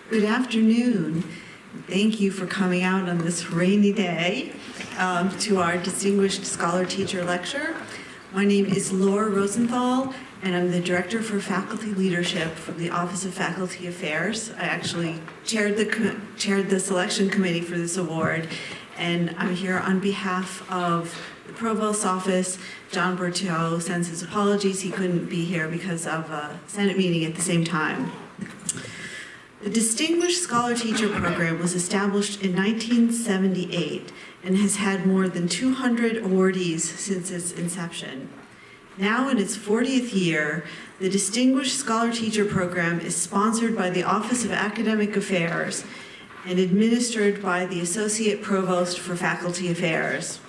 Good afternoon. Thank you for coming out on this rainy day to our Distinguished Scholar Teacher Lecture. My name is Laura Rosenthal, and I'm the Director for Faculty Leadership from the Office of Faculty Affairs. I actually chaired the selection committee for this award, and I'm here on behalf of the Provost's office. John Berthiaud sends his apologies. He couldn't be here because of a Senate meeting at the same time. The Distinguished Scholar Teacher Program was established in 1978 and has had more than 200 awardees since its inception. Now in its 40th year, the Distinguished Scholar Teacher Program is sponsored by the Office of Academic Affairs and administered by the Associate Provost for Faculty Affairs.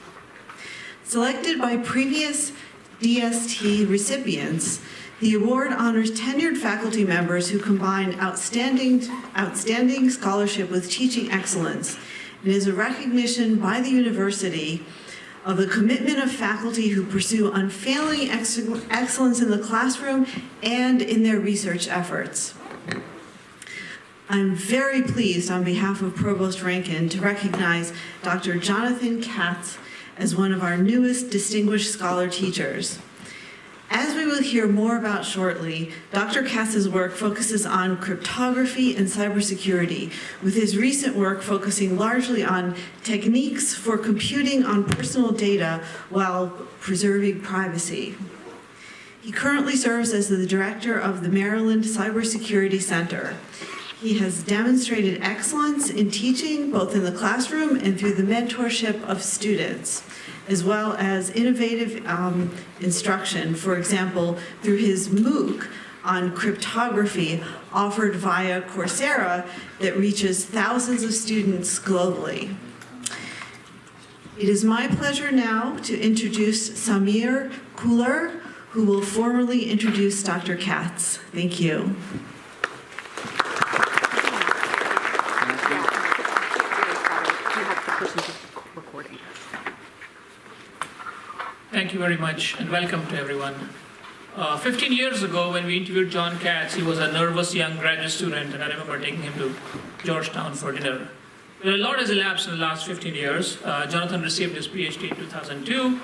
Selected by previous DST recipients, the award honors tenured faculty members who combine outstanding scholarship with teaching excellence and is a recognition by the university of the commitment of faculty who pursue unfailing excellence in the classroom and in their research efforts. I'm very pleased on behalf of Provost Rankin to recognize Dr. Jonathan Katz as one of our newest Distinguished Scholar Teachers. As we will hear more about shortly, Dr. Katz's work focuses on cryptography and cybersecurity, with his recent work focusing largely on techniques for computing on personal data while preserving privacy. He currently serves as the director of the Maryland Cybersecurity Center. He has demonstrated excellence in teaching, both in the classroom and through the mentorship of students, as well as innovative instruction, for example, through his MOOC on cryptography offered via Coursera that reaches thousands of students globally. It is my pleasure now to introduce Samir Kular, who will formally introduce Dr. Katz. Thank you. Thank you very much, and welcome to everyone. 15 years ago, when we interviewed John Katz, he was a nervous young graduate student, and I remember taking him to Georgetown for dinner. Well, a lot has elapsed in the last 15 years. Jonathan received his PhD in 2002,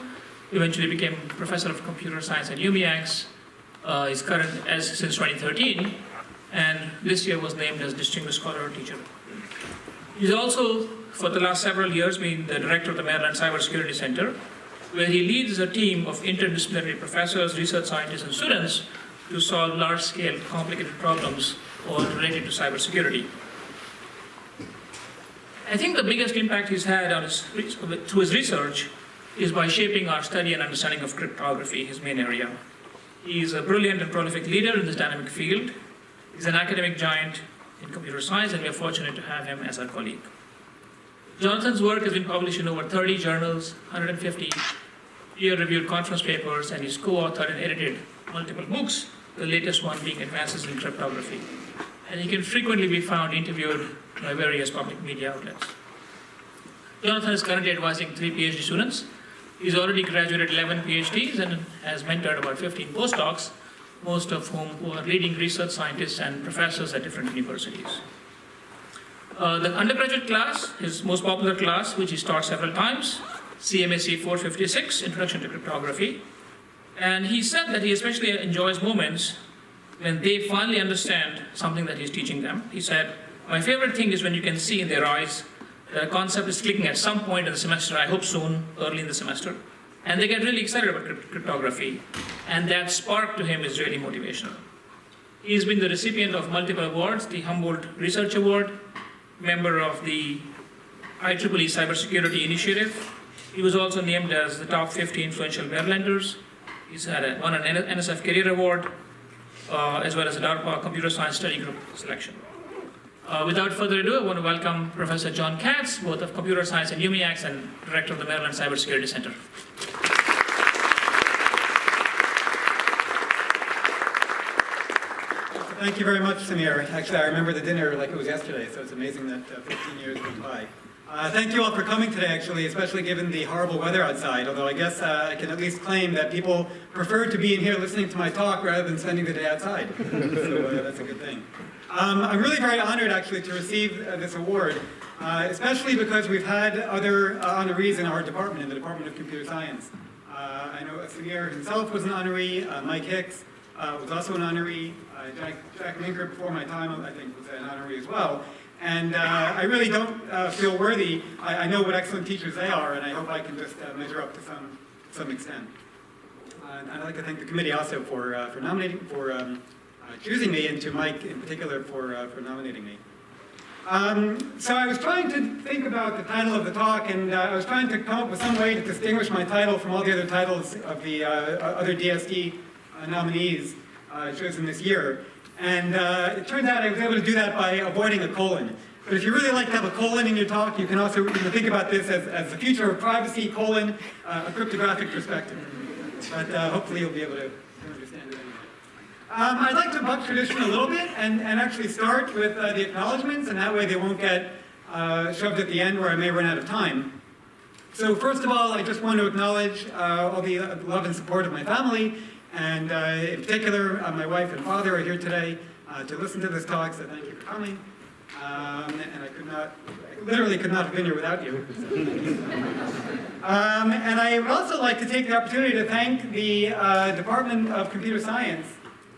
eventually became professor of computer science at UMIAX. He's current since 2013, and this year was named as Distinguished Scholar Teacher. He's also, for the last several years, been the director of the Maryland Cybersecurity Center, where he leads a team of interdisciplinary professors, research scientists, and students to solve large-scale, complicated problems all related to cybersecurity. I think the biggest impact he's had on through his research is by shaping our study and understanding of cryptography, his main area. He's a brilliant and prolific leader in this dynamic field. He's an academic giant in computer science, and we are fortunate to have him as our colleague. Jonathan's work has been published in over 30 journals, 150 peer-reviewed conference papers, and he's co-authored and edited multiple books, the latest one being Advances in Cryptography. And he can frequently be found interviewed by various public media outlets. Jonathan is currently advising 3 PhD students. He's already graduated 11 PhDs and has mentored about 15 postdocs, most of whom are leading research scientists and professors at different universities. The undergraduate class, his most popular class, which he's taught several times, CMAC 456, Introduction to Cryptography. And he said that he especially enjoys moments when they finally understand something that he's teaching them. He said, "My favorite thing is when you can see in their eyes that a concept is clicking at some point in the semester, I hope soon, early in the semester, and they get really excited about cryptography, and that spark to him is really motivational." He's been the recipient of multiple awards, the Humboldt Research Award, member of the IEEE Cybersecurity Initiative. He was also named as the top 50 influential Marylanders. He's won an NSF Career Award, as well as a DARPA Computer Science Study Group selection. Without further ado, I want to welcome Professor John Katz, both of Computer Science at UMIAX and Director of the Maryland Cybersecurity Center. Thank you very much, Samir. Actually, I remember the dinner like it was yesterday, so it's amazing that 15 years went by. Thank you all for coming today, actually, especially given the horrible weather outside, although I guess I can at least claim that people prefer to be in here listening to my talk rather than spending the day outside. So that's a good thing. I'm really very honored, actually, to receive this award, especially because we've had other honorees in our department, in the Department of Computer Science. I know Samir himself was an honoree, Mike Hicks was also an honoree, Jack Minker, before my time, I think, was an honoree as well. And I really don't feel worthy. I know what excellent teachers they are, and I hope I can just measure up to some extent. And I'd like to thank the committee also for nominating, for choosing me, and to Mike in particular for nominating me. So I was trying to think about the title of the talk, and I was trying to come up with some way to distinguish my title from all the other titles of the other DSD nominees chosen this year. And it turns out I was able to do that by avoiding a colon. But if you really like to have a colon in your talk, you can also think about this as the future of privacy, colon, a cryptographic perspective. But hopefully you'll be able to understand it anyway. I'd like to buck tradition a little bit and actually start with the acknowledgements, and that way they won't get shoved at the end where I may run out of time. So first of all, I just want to acknowledge all the love and support of my family, and in particular, my wife and father are here today to listen to this talk, so thank you for coming. And I literally could not have been here without you. And I would also like to take the opportunity to thank the Department of Computer Science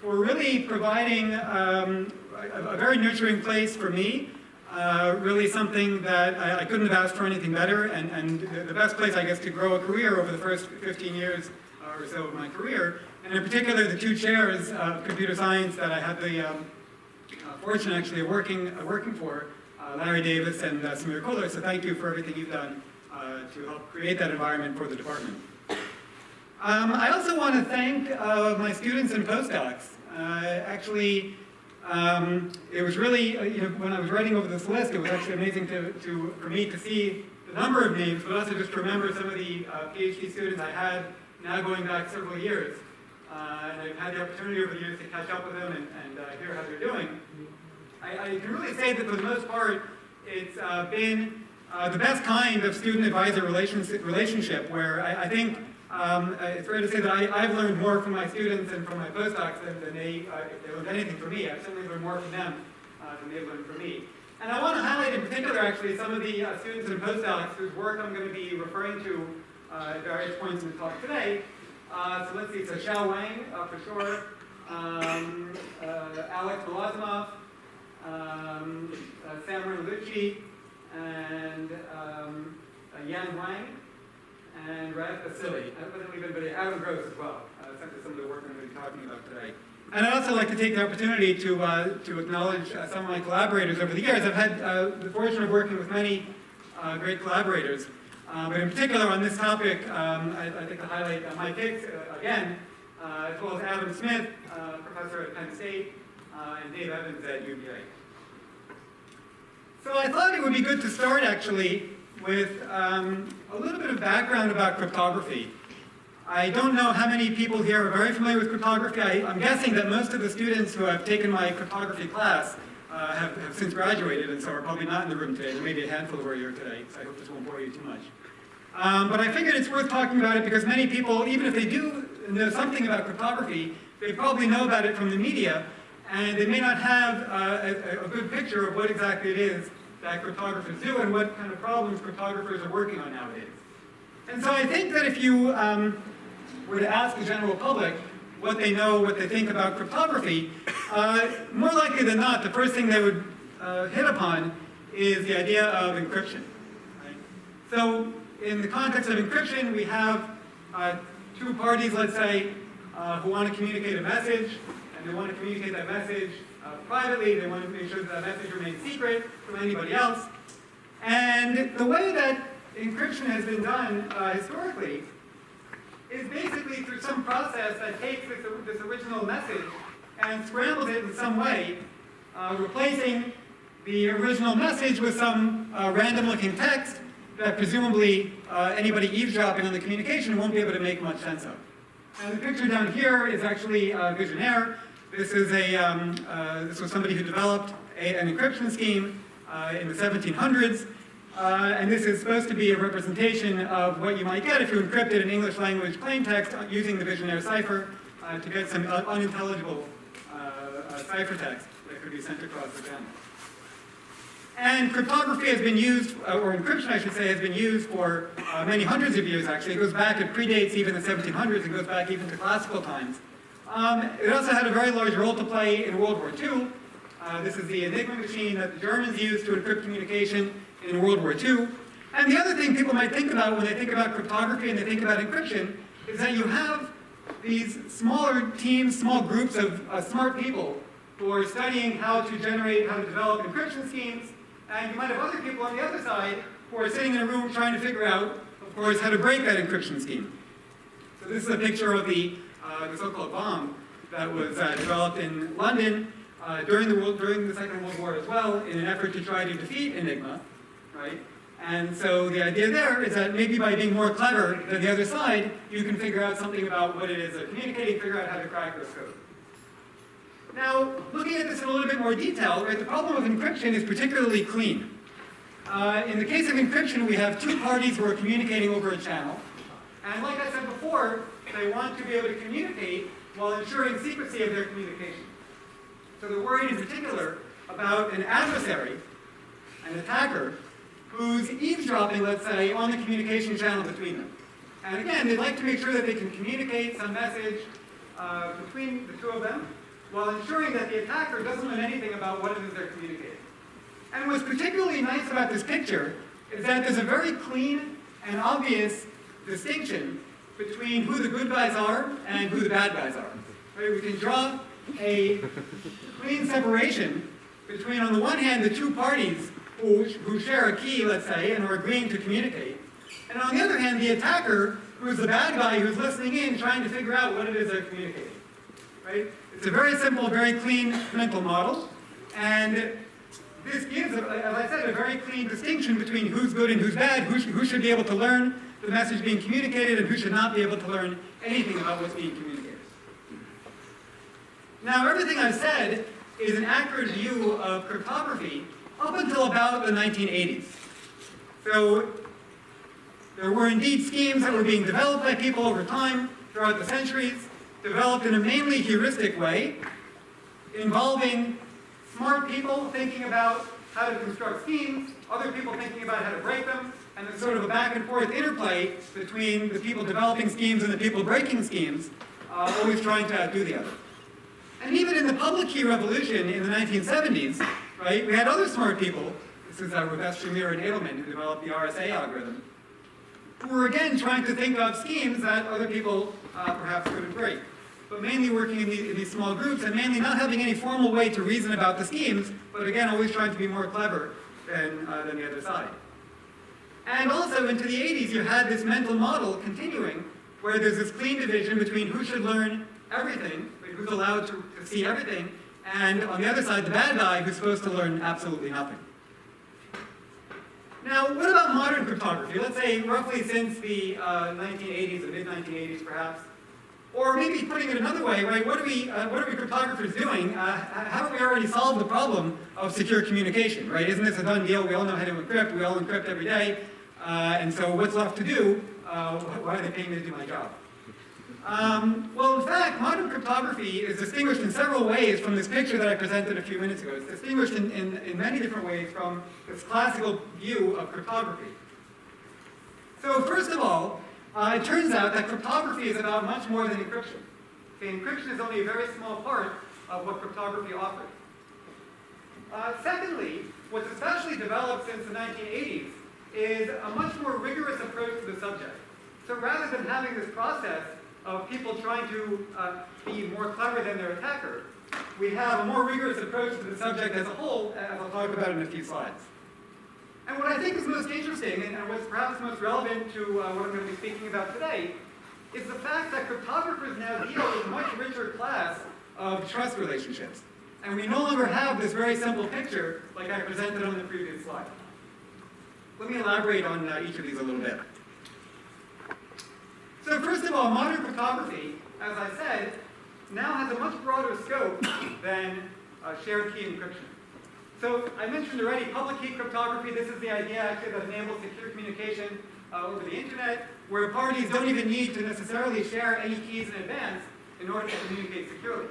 for really providing a very nurturing place for me, really something that I couldn't have asked for anything better, and the best place, I guess, to grow a career over the first 15 years or so of my career. And in particular, the two chairs of computer science that I had the fortune actually of working for, Larry Davis and Samir Kohler. So thank you for everything you've done to help create that environment for the department. I also want to thank my students and postdocs. Actually, it was really, when I was writing over this list, it was actually amazing for me to see the number of names, but also just to remember some of the PhD students I had now going back several years. And I've had the opportunity over the years to catch up with them and hear how they're doing. I can really say that for the most part, it's been the best kind of student-advisor relationship, where I think it's fair to say that I've learned more from my students and from my postdocs than they learned anything from me. I've certainly learned more from them than they've learned from me. And I want to highlight in particular, actually, some of the students and postdocs whose work I'm going to be referring to at various points in the talk today. So let's see, so Xiao Wang, for sure, Alex Malazimov, Samran Lucci, and Yan Wang, and Raf Vasily. I don't believe anybody, Adam Gross as well, some of the work I'm going to be talking about today. And I'd also like to take the opportunity to acknowledge some of my collaborators over the years. I've had the fortune of working with many great collaborators. But in particular on this topic, I'd like to highlight Mike Hicks, again, as well as Adam Smith, professor at Penn State, and Dave Evans at UVA. So I thought it would be good to start, actually, with a little bit of background about cryptography. I don't know how many people here are very familiar with cryptography. I'm guessing that most of the students who have taken my cryptography class have since graduated, and so are probably not in the room today. There may be a handful who are here today, so I hope this won't bore you too much. But I figured it's worth talking about it because many people, even if they do know something about cryptography, they probably know about it from the media, and they may not have a good picture of what exactly it is that cryptographers do and what kind of problems cryptographers are working on nowadays. And so I think that if you were to ask the general public what they know, what they think about cryptography, more likely than not, the first thing they would hit upon is the idea of encryption. Right? So in the context of encryption, we have two parties, let's say, who want to communicate a message, and they want to communicate that message privately. They want to make sure that message remains secret from anybody else. And the way that encryption has been done historically is basically through some process that takes this original message and scrambles it in some way, replacing the original message with some random-looking text that presumably anybody eavesdropping on the communication won't be able to make much sense of. And the picture down here is actually Visionaire. This is this was somebody who developed an encryption scheme in the 1700s. And this is supposed to be a representation of what you might get if you encrypted an English language plaintext using the Visionaire cipher to get some unintelligible ciphertext that could be sent across the channel. And cryptography has been used, or encryption I should say, has been used for many hundreds of years actually. It goes back, it predates even the 1700s, it goes back even to classical times. It also had a very large role to play in World War II. This is the Enigma machine that the Germans used to encrypt communication in World War II. And the other thing people might think about when they think about cryptography and they think about encryption is that you have these smaller teams, small groups of smart people who are studying how to generate, how to develop encryption schemes. And you might have other people on the other side who are sitting in a room trying to figure out, of course, how to break that encryption scheme. So this is a picture of the so-called bomb that was developed in London during the Second World War as well, in an effort to try to defeat Enigma, right? And so the idea there is that maybe by being more clever than the other side, you can figure out something about what it is they're communicating, figure out how to crack this code. Now, looking at this in a little bit more detail, right, the problem of encryption is particularly clean. In the case of encryption, we have two parties who are communicating over a channel. And like I said before, they want to be able to communicate while ensuring secrecy of their communication. So they're worried in particular about an adversary, an attacker, who's eavesdropping, let's say, on the communication channel between them. And again, they'd like to make sure that they can communicate some message between the two of them, while ensuring that the attacker doesn't learn anything about what it is they're communicating. And what's particularly nice about this picture is that there's a very clean and obvious distinction between who the good guys are and who the bad guys are. Right? We can draw a clean separation between, on the one hand, the two parties who share a key, let's say, and are agreeing to communicate. And on the other hand, the attacker, who's the bad guy who's listening in, trying to figure out what it is they're communicating. Right? It's a very simple, very clean mental model. And this gives, as I said, a very clean distinction between who's good and who's bad, who should be able to learn the message being communicated, and who should not be able to learn anything about what's being communicated. Now, everything I've said is an accurate view of cryptography up until about the 1980s. So there were indeed schemes that were being developed by people over time, throughout the centuries, developed in a mainly heuristic way, involving smart people thinking about how to construct schemes, other people thinking about how to break them, and there's sort of a back and forth interplay between the people developing schemes and the people breaking schemes, always trying to outdo the other. And even in the public key revolution in the 1970s, right, we had other smart people, this is Rebecca Shamir and Edelman, who developed the RSA algorithm, who were again trying to think of schemes that other people perhaps couldn't break, but mainly working in these small groups and mainly not having any formal way to reason about the schemes, but again always trying to be more clever than the other side. And also into the 80s you had this mental model continuing where there's this clean division between who should learn everything, who's allowed to see everything, and on the other side the bad guy who's supposed to learn absolutely nothing. Now, what about modern cryptography? Let's say roughly since the 1980s, the mid-1980s perhaps. Or maybe putting it another way, right? What are we cryptographers doing? Haven't we already solved the problem of secure communication, right? Isn't this a done deal? We all know how to encrypt. We all encrypt every day. And so what's left to do? Why are they paying me to do my job? Well, in fact, modern cryptography is distinguished in several ways from this picture that I presented a few minutes ago. It's distinguished in many different ways from this classical view of cryptography. So first of all, it turns out that cryptography is about much more than encryption. Okay, encryption is only a very small part of what cryptography offers. Secondly, what's especially developed since the 1980s is a much more rigorous approach to the subject. So rather than having this process of people trying to be more clever than their attacker, we have a more rigorous approach to the subject as a whole, as I'll talk about in a few slides. And what I think is most interesting, and what's perhaps most relevant to what I'm going to be speaking about today, is the fact that cryptographers now deal with a much richer class of trust relationships. And we no longer have this very simple picture like I presented on the previous slide. Let me elaborate on each of these a little bit. So first of all, modern cryptography, as I said, now has a much broader scope than shared key encryption. So I mentioned already public key cryptography. This is the idea actually that enables secure communication over the internet, where parties don't even need to necessarily share any keys in advance in order to communicate securely.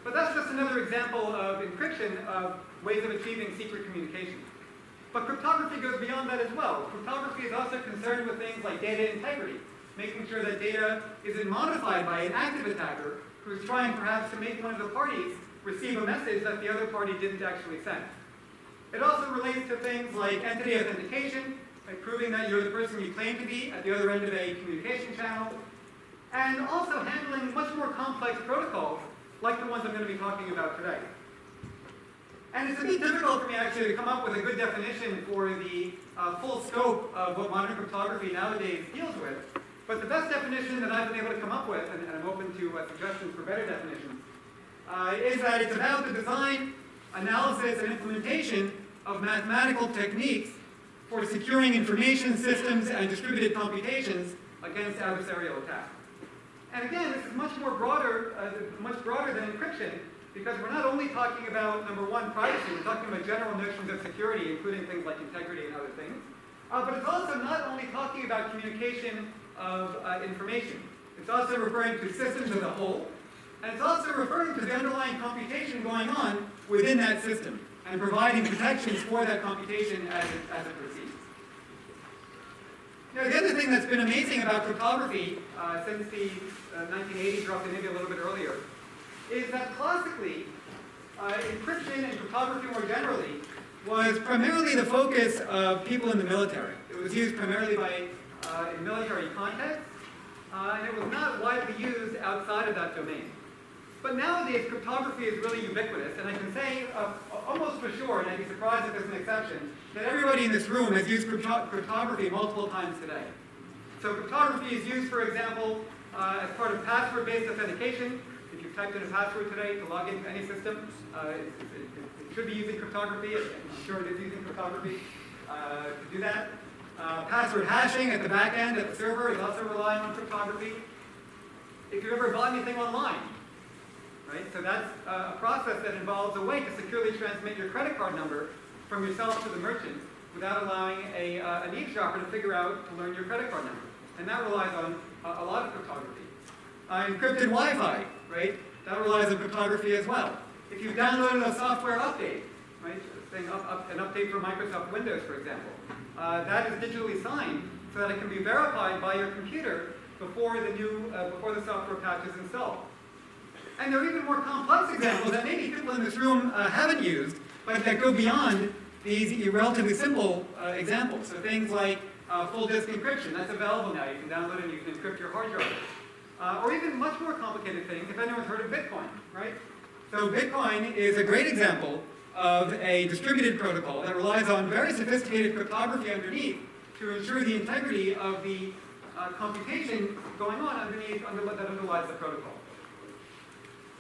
But that's just another example of encryption of ways of achieving secret communication. But cryptography goes beyond that as well. Cryptography is also concerned with things like data integrity, making sure that data isn't modified by an active attacker who's trying perhaps to make one of the parties receive a message that the other party didn't actually send. It also relates to things like entity authentication, like proving that you're the person you claim to be at the other end of a communication channel, and also handling much more complex protocols like the ones I'm going to be talking about today. And it's a bit difficult for me actually to come up with a good definition for the full scope of what modern cryptography nowadays deals with. But the best definition that I've been able to come up with, and I'm open to suggestions for better definitions, is that it's about the design, analysis, and implementation of mathematical techniques for securing information systems and distributed computations against adversarial attack. And again, this is much broader than encryption, because we're not only talking about, number one, privacy, we're talking about general notions of security, including things like integrity and other things. But it's also not only talking about communication of information. It's also referring to systems as a whole, and it's also referring to the underlying computation going on within that system, and providing protections for that computation as it proceeds. Now, the other thing that's been amazing about cryptography since the 1980s, roughly maybe a little bit earlier, is that classically, encryption and cryptography more generally was primarily the focus of people in the military. It was used primarily in military contexts, and it was not widely used outside of that domain. But nowadays, cryptography is really ubiquitous, and I can say almost for sure, and I'd be surprised if there's an exception, that everybody in this room has used cryptography multiple times today. So cryptography is used, for example, as part of password-based authentication. If you've typed in a password today to log into any system, it should be using cryptography. I'm sure it is using cryptography to do that. Password hashing at the back end, at the server, is also relying on cryptography. If you've ever bought anything online, right? So that's a process that involves a way to securely transmit your credit card number from yourself to the merchant without allowing an eavesdropper to figure out to learn your credit card number. And that relies on a lot of cryptography. Encrypted Wi-Fi, right? That relies on cryptography as well. If you've downloaded a software update, right? Saying an update for Microsoft Windows, for example, that is digitally signed so that it can be verified by your computer before the software patch is installed. And there are even more complex examples that maybe people in this room haven't used, but that go beyond these relatively simple examples. So things like full disk encryption, that's available now. You can download it and you can encrypt your hard drive. Or even much more complicated things, if anyone's heard of Bitcoin, right? So Bitcoin is a great example of a distributed protocol that relies on very sophisticated cryptography underneath to ensure the integrity of the computation going on underneath that underlies the protocol.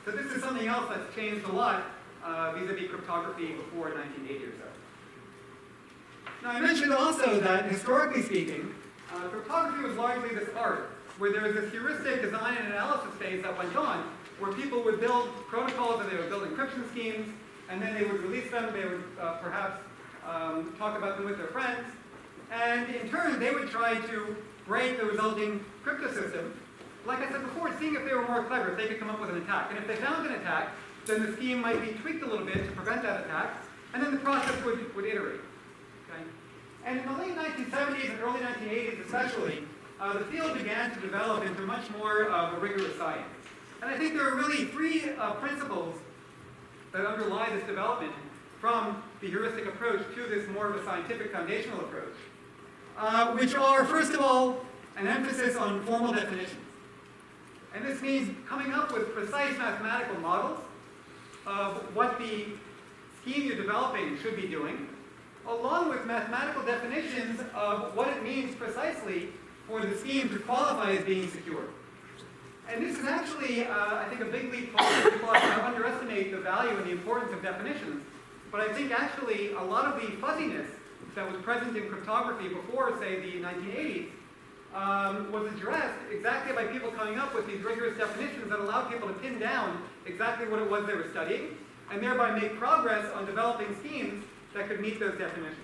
So this is something else that's changed a lot vis-a-vis cryptography before 1980 or so. Now I mentioned also that historically speaking, cryptography was largely this art, where there was this heuristic design and analysis phase that went on, where people would build protocols and they would build encryption schemes, and then they would release them, they would perhaps talk about them with their friends, and in turn they would try to break the resulting crypto system. Like I said before, seeing if they were more clever, if they could come up with an attack. And if they found an attack, then the scheme might be tweaked a little bit to prevent that attack, and then the process would iterate. Okay? And in the late 1970s and early 1980s especially, the field began to develop into much more of a rigorous science. And I think there are really three principles that underlie this development from the heuristic approach to this more of a scientific foundational approach, which are, first of all, an emphasis on formal definitions. And this means coming up with precise mathematical models of what the scheme you're developing should be doing, along with mathematical definitions of what it means precisely for the scheme to qualify as being secure. And this is actually, I think, a big leap forward. People underestimate the value and the importance of definitions. But I think actually a lot of the fuzziness that was present in cryptography before, say, the 1980s, was addressed exactly by people coming up with these rigorous definitions that allowed people to pin down exactly what it was they were studying, and thereby make progress on developing schemes that could meet those definitions.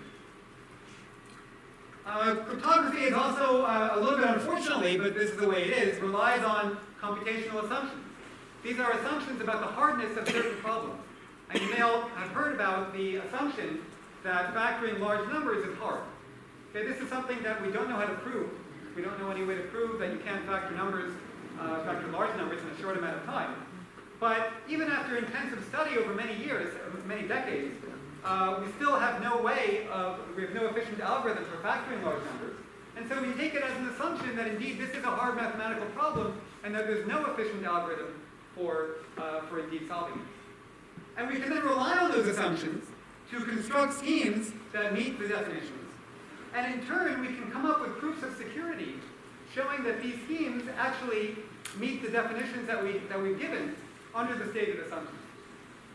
Cryptography is also, a little bit unfortunately, but this is the way it is, relies on computational assumptions. These are assumptions about the hardness of certain problems. And you may all have heard about the assumption that factoring large numbers is hard. Okay, this is something that we don't know how to prove. We don't know any way to prove that you can't factor large numbers in a short amount of time. But even after intensive study over many years, many decades, we still have no efficient algorithm for factoring large numbers. And so we take it as an assumption that indeed this is a hard mathematical problem and that there's no efficient algorithm for indeed solving it. And we can then rely on those assumptions to construct schemes that meet the definitions. And in turn, we can come up with proofs of security showing that these schemes actually meet the definitions that we've given under the stated assumptions.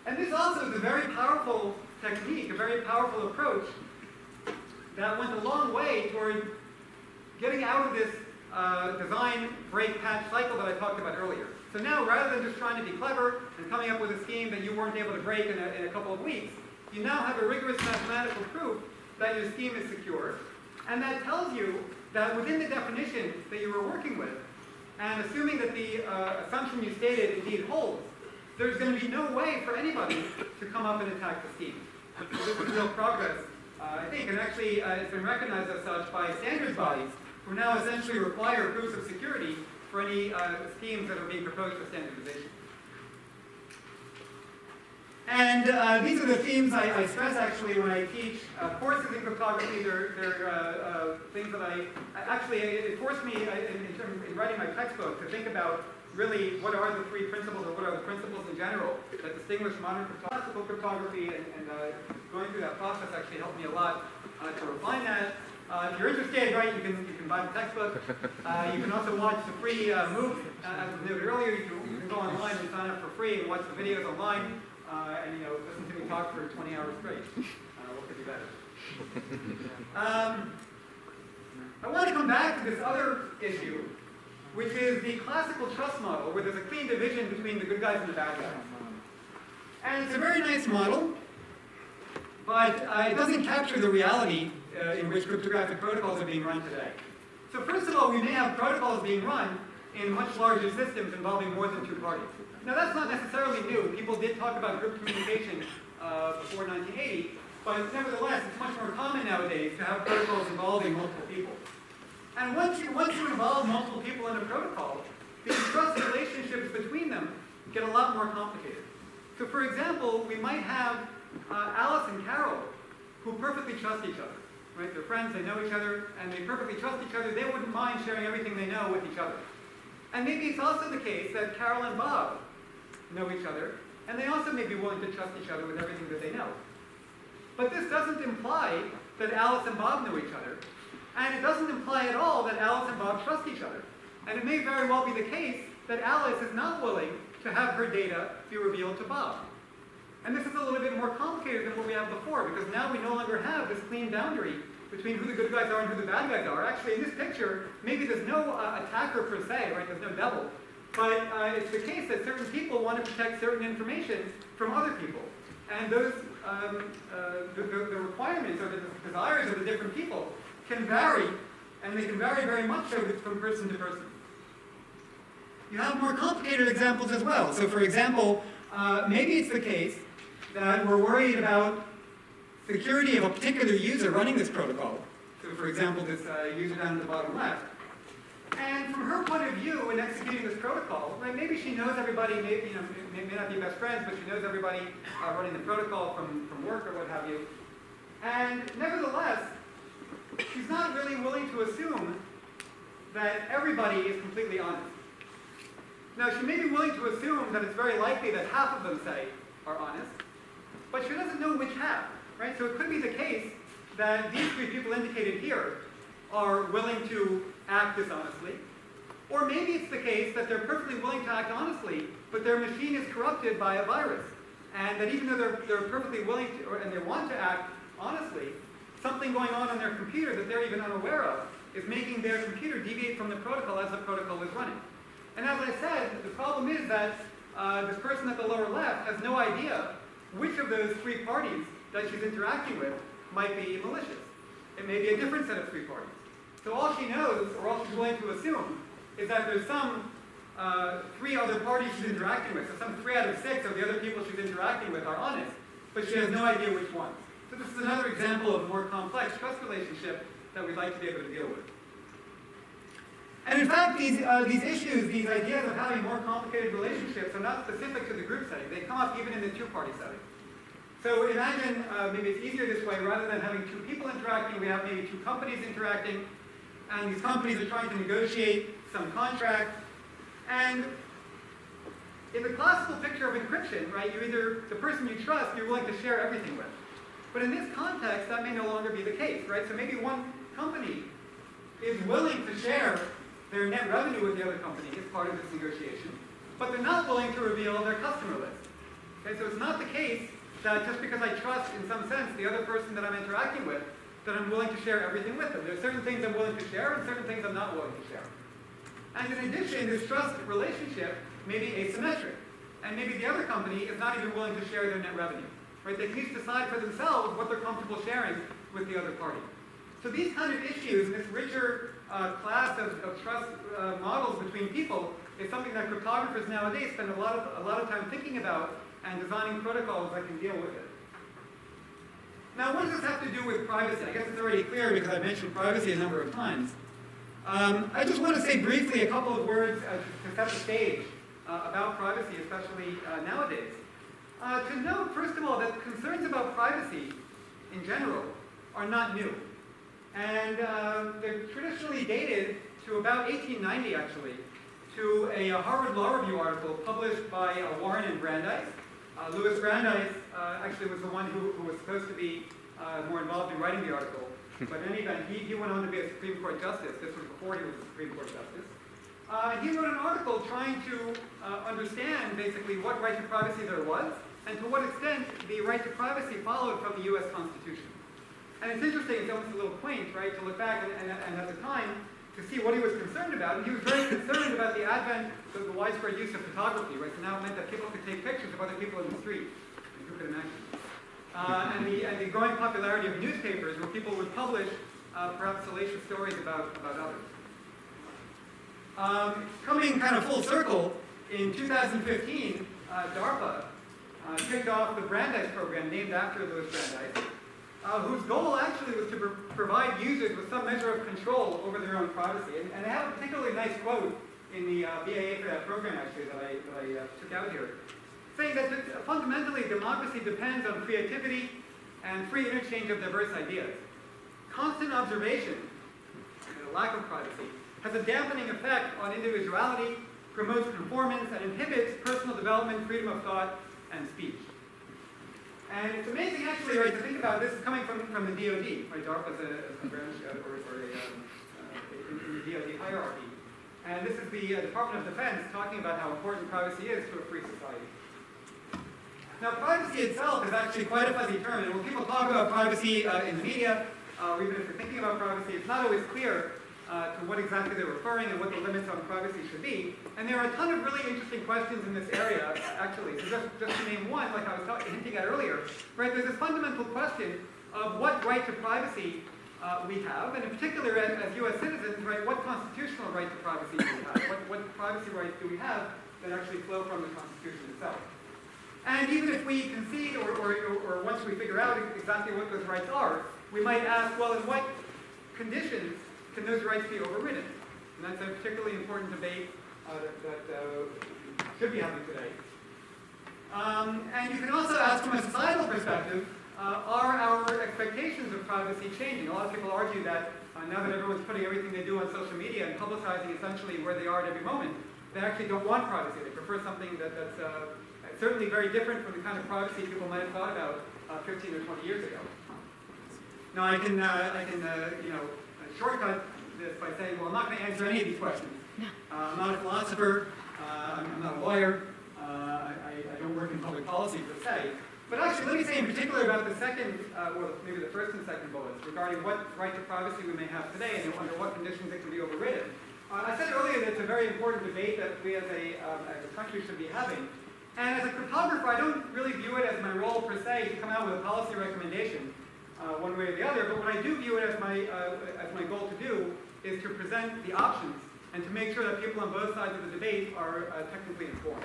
And this also is a very powerful technique, a very powerful approach that went a long way toward getting out of this design, break, patch cycle that I talked about earlier. So now, rather than just trying to be clever and coming up with a scheme that you weren't able to break in a couple of weeks, you now have a rigorous mathematical proof that your scheme is secure. And that tells you that within the definition that you were working with, and assuming that the assumption you stated indeed holds, there's going to be no way for anybody to come up and attack the scheme. So this is real progress, I think, and actually it's been recognized as such by standards bodies who now essentially require proofs of security for any schemes that are being proposed for standardization. And these are the themes I stress actually when I teach courses in cryptography. They're things that it forced me in writing my textbook to think about really what are the three principles, or what are the principles in general that distinguish modern classical cryptography, and going through that process actually helped me a lot to refine that. If you're interested, right, you can buy the textbook. You can also watch the free MOOC, as was noted earlier. You can go online and sign up for free and watch the videos online, and listen to me talk for 20 hours straight. What could be better? I want to come back to this other issue, which is the classical trust model, where there's a clean division between the good guys and the bad guys. And it's a very nice model, but it doesn't capture the reality in which cryptographic protocols are being run today. So first of all, we may have protocols being run in much larger systems involving more than two parties. Now that's not necessarily new. People did talk about group communication before 1980, but nevertheless, it's much more common nowadays to have protocols involving multiple people. And once you involve multiple people in a protocol, the trust relationships between them get a lot more complicated. So for example, we might have Alice and Carol who perfectly trust each other. Right? They're friends, they know each other, and they perfectly trust each other. They wouldn't mind sharing everything they know with each other. And maybe it's also the case that Carol and Bob know each other, and they also may be willing to trust each other with everything that they know. But this doesn't imply that Alice and Bob know each other, and it doesn't imply at all that Alice and Bob trust each other. And it may very well be the case that Alice is not willing to have her data be revealed to Bob. And this is a little bit more complicated than what we had before, because now we no longer have this clean boundary between who the good guys are and who the bad guys are. Actually, in this picture, maybe there's no attacker per se, right? There's no devil. But it's the case that certain people want to protect certain information from other people. And those, the requirements or the desires of the different people can vary, and they can vary very much so from person to person. You have more complicated examples as well. So for example, maybe it's the case that we're worried about security of a particular user running this protocol. So for example, this user down at the bottom left. And from her point of view in executing this protocol, right, maybe she knows everybody, maybe, may not be best friends, but she knows everybody running the protocol from work or what have you. And nevertheless, she's not really willing to assume that everybody is completely honest. Now, she may be willing to assume that it's very likely that half of them, say, are honest, but she doesn't know which half, right? So it could be the case that these three people indicated here are willing to act dishonestly, or maybe it's the case that they're perfectly willing to act honestly, but their machine is corrupted by a virus, and that even though they're perfectly willing to, and they want to act honestly, something going on their computer that they're even unaware of is making their computer deviate from the protocol as the protocol is running. And as I said, the problem is that this person at the lower left has no idea which of those three parties that she's interacting with might be malicious. It may be a different set of three parties. So all she knows, or all she's willing to assume, is that there's some 3 other parties she's interacting with. So some 3 out of 6 of the other people she's interacting with are honest, but she has no idea which ones. So this is another example of a more complex trust relationship that we'd like to be able to deal with. And in fact, these issues, these ideas of having more complicated relationships are not specific to the group setting. They come up even in the 2-party setting. So imagine maybe it's easier this way. Rather than having 2 people interacting, we have maybe 2 companies interacting, and these companies are trying to negotiate some contract. And in the classical picture of encryption, right, you either, the person you trust, you're willing to share everything with. But in this context, that may no longer be the case, right? So maybe one company is willing to share their net revenue with the other company as part of this negotiation, but they're not willing to reveal their customer list. Okay, so it's not the case that just because I trust, in some sense, the other person that I'm interacting with, that I'm willing to share everything with them. There are certain things I'm willing to share and certain things I'm not willing to share. And in addition, this trust relationship may be asymmetric, and maybe the other company is not even willing to share their net revenue. Right? They can each decide for themselves what they're comfortable sharing with the other party. So these kind of issues, this richer class of trust models between people, is something that cryptographers nowadays spend a lot of time thinking about and designing protocols that can deal with it. Now, what does this have to do with privacy? I guess it's already clear because I've mentioned privacy a number of times. I just want to say briefly a couple of words to set the stage about privacy, especially nowadays. To note, first of all, that concerns about privacy in general are not new. And they're traditionally dated to about 1890, actually, to a Harvard Law Review article published by Warren and Brandeis. Louis Brandeis actually was the one who was supposed to be more involved in writing the article. But in any event, he went on to be a Supreme Court justice. This was before he was a Supreme Court justice. He wrote an article trying to understand, basically, what right to privacy there was, and to what extent the right to privacy followed from the U.S. Constitution. And it's interesting, it's almost a little quaint, right, to look back and at the time to see what he was concerned about. And he was very concerned about the advent of the widespread use of photography, right? So now it meant that people could take pictures of other people in the street. Who could imagine? And the growing popularity of newspapers where people would publish perhaps salacious stories about others. Coming kind of full circle, in 2015, DARPA kicked off the Brandeis program named after Louis Brandeis, whose goal actually was to provide users with some measure of control over their own privacy. And I have a particularly nice quote in the BAA for that program, actually, that I took out here, saying that fundamentally democracy depends on creativity and free interchange of diverse ideas. Constant observation, and a lack of privacy, has a dampening effect on individuality, promotes conformance, and inhibits personal development, freedom of thought, and speech. And it's amazing, actually, right, to think about this is coming from the DoD, right? DARPA is a branch in the DoD hierarchy. And this is the Department of Defense talking about how important privacy is to a free society. Now, privacy itself is actually quite a fuzzy term, and when people talk about privacy in the media, or even if they're thinking about privacy, it's not always clear to what exactly they're referring and what the limits on privacy should be. And there are a ton of really interesting questions in this area, actually. So just to name one, like I was hinting at earlier, right, there's this fundamental question of what right to privacy we have, and in particular as U.S. citizens, right, what constitutional right to privacy do we have? What privacy rights do we have that actually flow from the Constitution itself? And even if we concede, or once we figure out exactly what those rights are, we might ask, well, in what conditions can those rights be overridden? And that's a particularly important debate that should be having today. And you can also ask from a societal perspective, are our expectations of privacy changing? A lot of people argue that now that everyone's putting everything they do on social media and publicizing essentially where they are at every moment, they actually don't want privacy. They prefer something that's certainly very different from the kind of privacy people might have thought about 15 or 20 years ago. Now I can shortcut this by saying, well, I'm not going to answer any of these questions. I'm not a philosopher. I'm not a lawyer. I don't work in public policy per se. But actually, let me say in particular about the second, well, maybe the first and second bullets regarding what right to privacy we may have today and under what conditions it can be overridden. I said earlier that it's a very important debate that we as a country should be having. And as a cryptographer, I don't really view it as my role per se to come out with a policy recommendation one way or the other. But what I do view it as my goal to do is to present the options and to make sure that people on both sides of the debate are technically informed.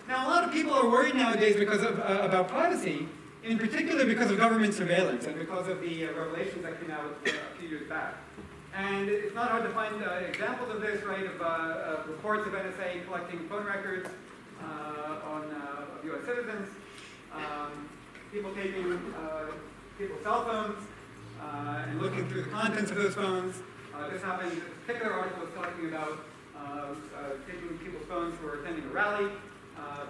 Now, a lot of people are worried nowadays because of, about privacy, in particular because of government surveillance and because of the revelations that came out a few years back. And it's not hard to find examples of this, right, of reports of NSA collecting phone records of U.S. citizens, people taking people's cell phones and looking through the contents of those phones. This happened, this particular article was talking about taking people's phones who were attending a rally.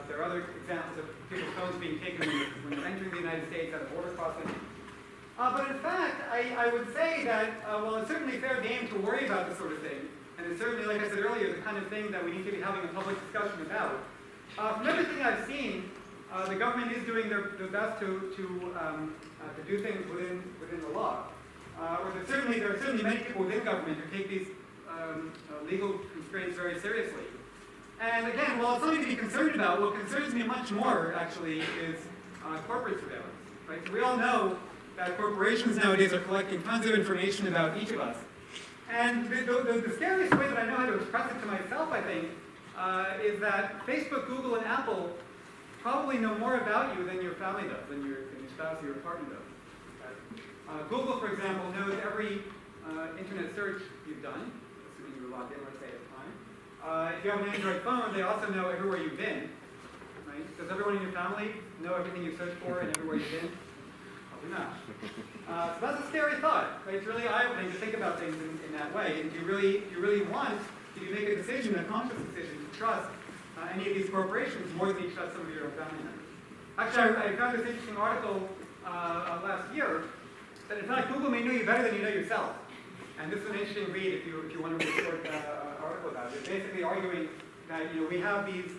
There are other examples of people's phones being taken when they're entering the United States at a border crossing. But in fact, I would say that while it's certainly fair game to worry about this sort of thing, and it's certainly, like I said earlier, the kind of thing that we need to be having a public discussion about, from everything I've seen, the government is doing their best to do things within the law. There are certainly many people within government who take these legal constraints very seriously. And again, while it's something to be concerned about, what concerns me much more, actually, is corporate surveillance. Right? So we all know that corporations nowadays are collecting tons of information about each of us. And the scariest way that I know how to express it to myself, I think, is that Facebook, Google, and Apple probably know more about you than your family does, than your spouse or your partner does. Google, for example, knows every internet search you've done, assuming you were logged in, let's say, at the time. If you have an Android phone, they also know everywhere you've been. Right? Does everyone in your family know everything you searched for and everywhere you've been? Probably not. So that's a scary thought. Right? It's really eye-opening to think about things in that way. And do you really want, do you make a decision, a conscious decision, to trust any of these corporations more than you trust some of your own family members? Actually, I found this interesting article last year that in fact Google may know you better than you know yourself. And this is an interesting read if you want to read a short article about it. It's basically arguing that we have these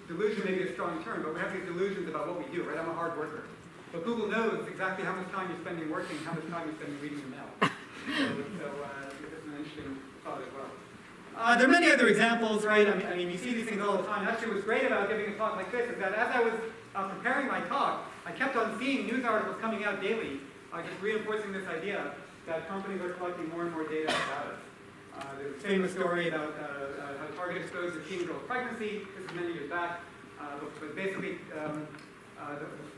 delusions, maybe a strong term, but we have these delusions about what we do. Right? I'm a hard worker. But Google knows exactly how much time you're spending working, how much time you're spending reading your mail. So it's an interesting thought as well. There are many other examples, right? I mean, you see these things all the time. Actually, what's great about giving a talk like this is that as I was preparing my talk, I kept on seeing news articles coming out daily, just reinforcing this idea that companies are collecting more and more data about us. There's a famous story about how Target exposed a teen girl's pregnancy. This is many years back. But basically,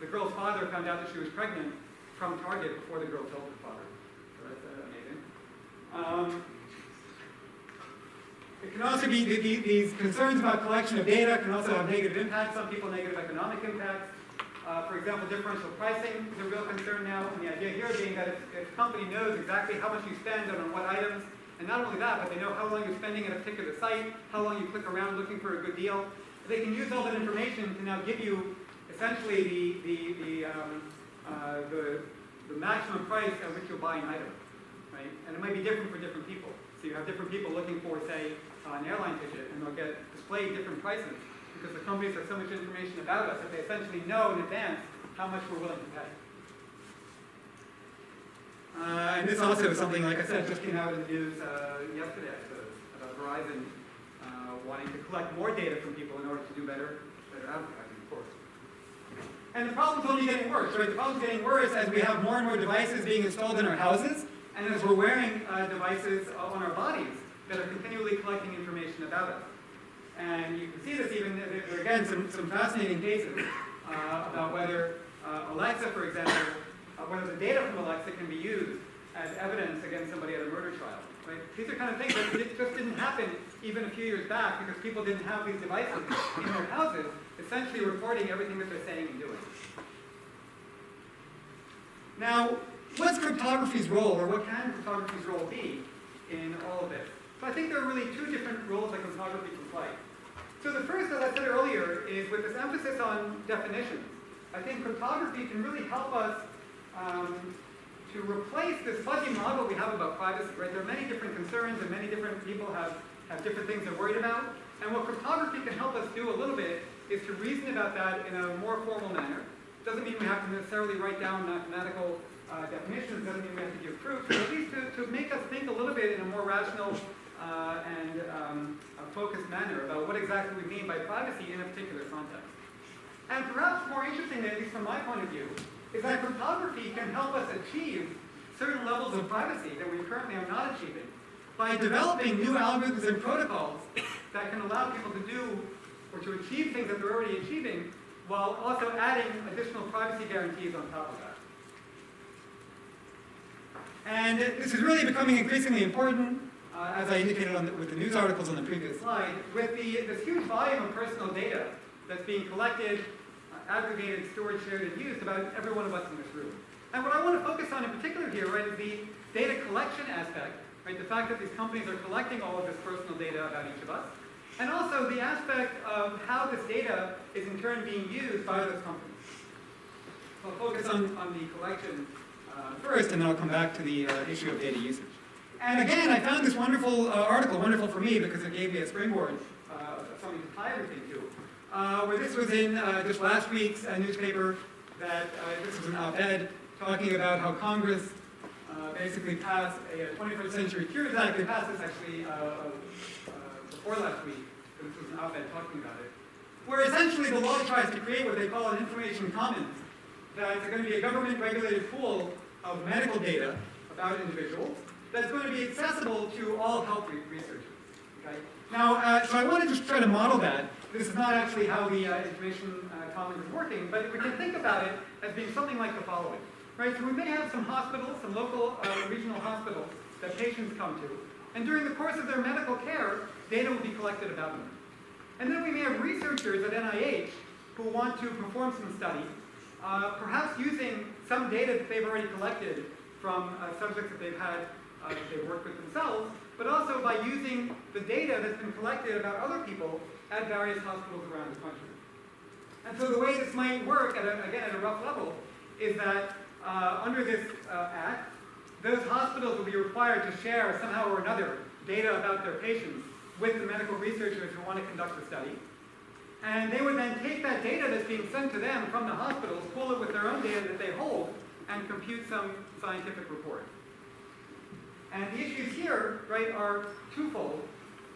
the girl's father found out that she was pregnant from Target before the girl told her father. So that's amazing. It can also be these concerns about collection of data can also have negative impacts. Some people negative economic impacts. For example, differential pricing is a real concern now. And the idea here being that if a company knows exactly how much you spend on what items, and not only that, but they know how long you're spending at a particular site, how long you click around looking for a good deal, they can use all that information to now give you essentially the maximum price at which you'll buy an item, right? And it might be different for different people. So you have different people looking for, say, an airline ticket, and they'll get displayed different prices because the companies have so much information about us that they essentially know in advance how much we're willing to pay. And this also is something, like I said, just came out in the news yesterday, I suppose, about Verizon wanting to collect more data from people in order to do better advertising, of course. And the problem's only getting worse, right? The problem's getting worse as we have more and more devices being installed in our houses, and as we're wearing devices on our bodies that are continually collecting information about us. And you can see this even, there are again, some fascinating cases about whether Alexa, for example, whether the data from Alexa can be used as evidence against somebody at a murder trial. Right? These are kind of things that just didn't happen even a few years back because people didn't have these devices in their houses, essentially recording everything that they're saying and doing. Now, what's cryptography's role, or what can cryptography's role be in all of this? So I think there are really two different roles that cryptography can play. So the first, as I said earlier, is with this emphasis on definitions. I think cryptography can really help us to replace this fuzzy model we have about privacy. Right? There are many different concerns, and many different people have different things they're worried about. And what cryptography can help us do a little bit is to reason about that in a more formal manner. Doesn't mean we have to necessarily write down mathematical definitions, doesn't mean we have to give proofs, but at least to make us think a little bit in a more rational and a focused manner about what exactly we mean by privacy in a particular context. And perhaps more interestingly, at least from my point of view, is that cryptography can help us achieve certain levels of privacy that we currently are not achieving by developing new algorithms and protocols that can allow people to do or to achieve things that they're already achieving, while also adding additional privacy guarantees on top of that. And this is really becoming increasingly important, as I indicated with the news articles on the previous slide, with this huge volume of personal data that's being collected, aggregated, stored, shared, and used about every one of us in this room. And what I want to focus on in particular here, right, is the data collection aspect, right, the fact that these companies are collecting all of this personal data about each of us, and also the aspect of how this data is in turn being used by those companies. So I'll focus on the collection first, and then I'll come back to the issue of data usage. And again, I found this wonderful article, wonderful for me because it gave me a springboard of something to tie everything to, where this was in just last week's newspaper, that this was an op-ed talking about how Congress basically passed a 21st Century Cures Act. They passed this actually before last week, but this was an op-ed talking about it, where essentially the law tries to create what they call an information commons, that it's going to be a government-regulated pool of medical data about individuals that's going to be accessible to all health researchers. Okay? Now, so I want to just try to model that. This is not actually how the information commons is working, but we can think about it as being something like the following. Right? So we may have some hospitals, some local regional hospitals that patients come to, and during the course of their medical care, data will be collected about them. And then we may have researchers at NIH who want to perform some studies, perhaps using some data that they've already collected from subjects that they've had, that they've worked with themselves, but also by using the data that's been collected about other people at various hospitals around the country. And so the way this might work, again at a rough level, is that under this act, those hospitals will be required to share somehow or another data about their patients with the medical researchers who want to conduct the study. And they would then take that data that's being sent to them from the hospitals, pull it with their own data that they hold, and compute some scientific report. And the issues here, right, are twofold.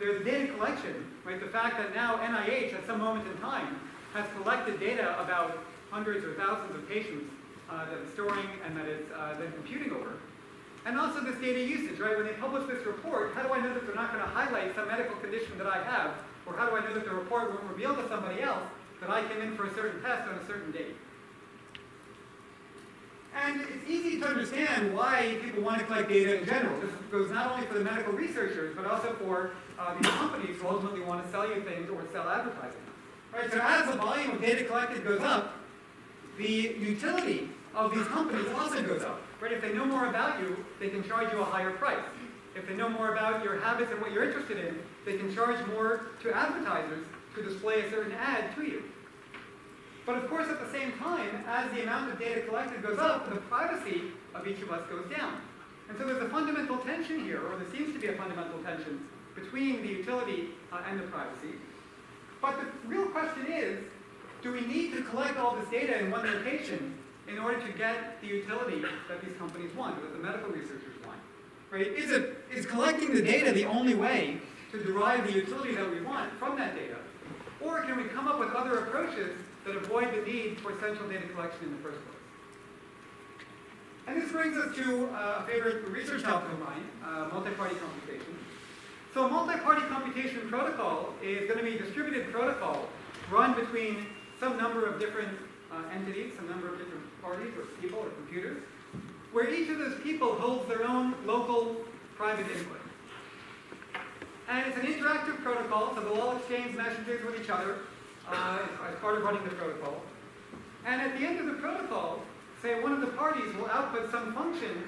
There's data collection, right, the fact that now NIH at some moment in time has collected data about hundreds or thousands of patients that it's storing and that it's then computing over. And also this data usage, right? When they publish this report, how do I know that they're not going to highlight some medical condition that I have? Or how do I know that the report won't reveal to somebody else that I came in for a certain test on a certain date? And it's easy to understand why people want to collect data in general. This goes not only for the medical researchers, but also for these companies who ultimately want to sell you things or sell advertising. Right? So as the volume of data collected goes up, the utility of these companies also goes up. Right? If they know more about you, they can charge you a higher price. If they know more about your habits and what you're interested in, they can charge more to advertisers to display a certain ad to you. But of course, at the same time, as the amount of data collected goes up, the privacy of each of us goes down. And so there's a fundamental tension here, or there seems to be a fundamental tension between the utility and the privacy. But the real question is, do we need to collect all this data in one location in order to get the utility that these companies want, or that the medical researchers want? Right? Is collecting the data the only way to derive the utility that we want from that data? Or can we come up with other approaches that avoid the need for central data collection in the first place? And this brings us to a favorite research topic of mine, multi-party computation. So a multi-party computation protocol is going to be a distributed protocol run between some number of different entities, some number of different parties or people or computers, where each of those people holds their own local private input. And it's an interactive protocol, so they'll all exchange messages with each other as part of running the protocol. And at the end of the protocol, say one of the parties will output some function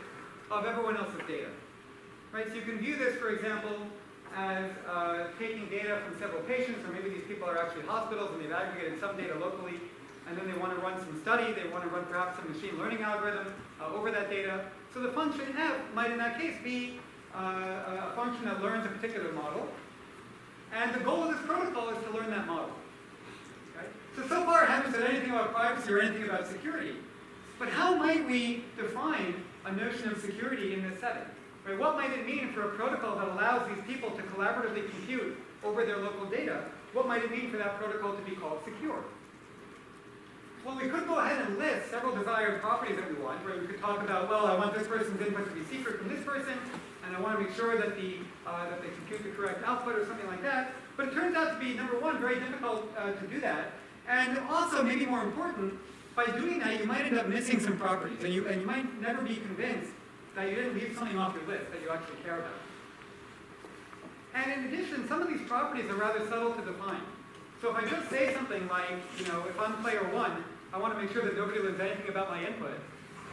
of everyone else's data. Right? So you can view this, for example, as taking data from several patients, or maybe these people are actually hospitals and they've aggregated some data locally, and then they want to run some study, they want to run perhaps some machine learning algorithm over that data. So the function f might in that case be a function that learns a particular model, and the goal of this protocol is to learn that model. Okay? So far I haven't said anything about privacy or anything about security, but how might we define a notion of security in this setting? Right? What might it mean for a protocol that allows these people to collaboratively compute over their local data? What might it mean for that protocol to be called secure? Well, we could go ahead and list several desired properties that we want, right? We could talk about, well, I want this person's input to be secret from this person, and and I want to make sure that they compute the correct output or something like that. But it turns out to be, number one, very difficult to do that. And also, maybe more important, by doing that, you might end up missing some properties, and you might never be convinced that you didn't leave something off your list that you actually care about. And in addition, some of these properties are rather subtle to define. So if I just say something like, if I'm player one, I want to make sure that nobody learns anything about my input.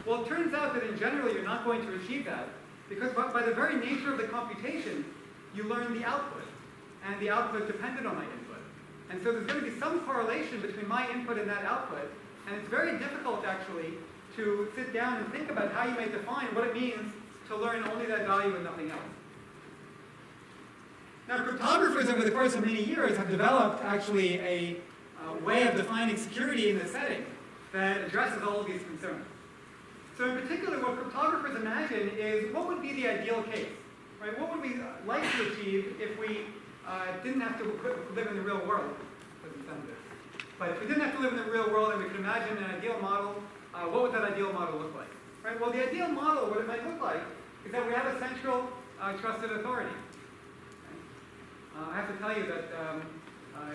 Well, it turns out that in general, you're not going to achieve that, because by the very nature of the computation, you learn the output, and the output depended on my input. And so there's going to be some correlation between my input and that output, and it's very difficult, actually, to sit down and think about how you may define what it means to learn only that value and nothing else. Now, cryptographers over the course of many years have developed actually a way of defining security in this setting that addresses all of these concerns. So in particular, what cryptographers imagine is what would be the ideal case, right? What would we like to achieve if we didn't have to live in the real world? Doesn't sound good. But if we didn't have to live in the real world and we could imagine an ideal model, what would that ideal model look like? Right? Well, the ideal model, what it might look like, is that we have a central trusted authority. I have to tell you that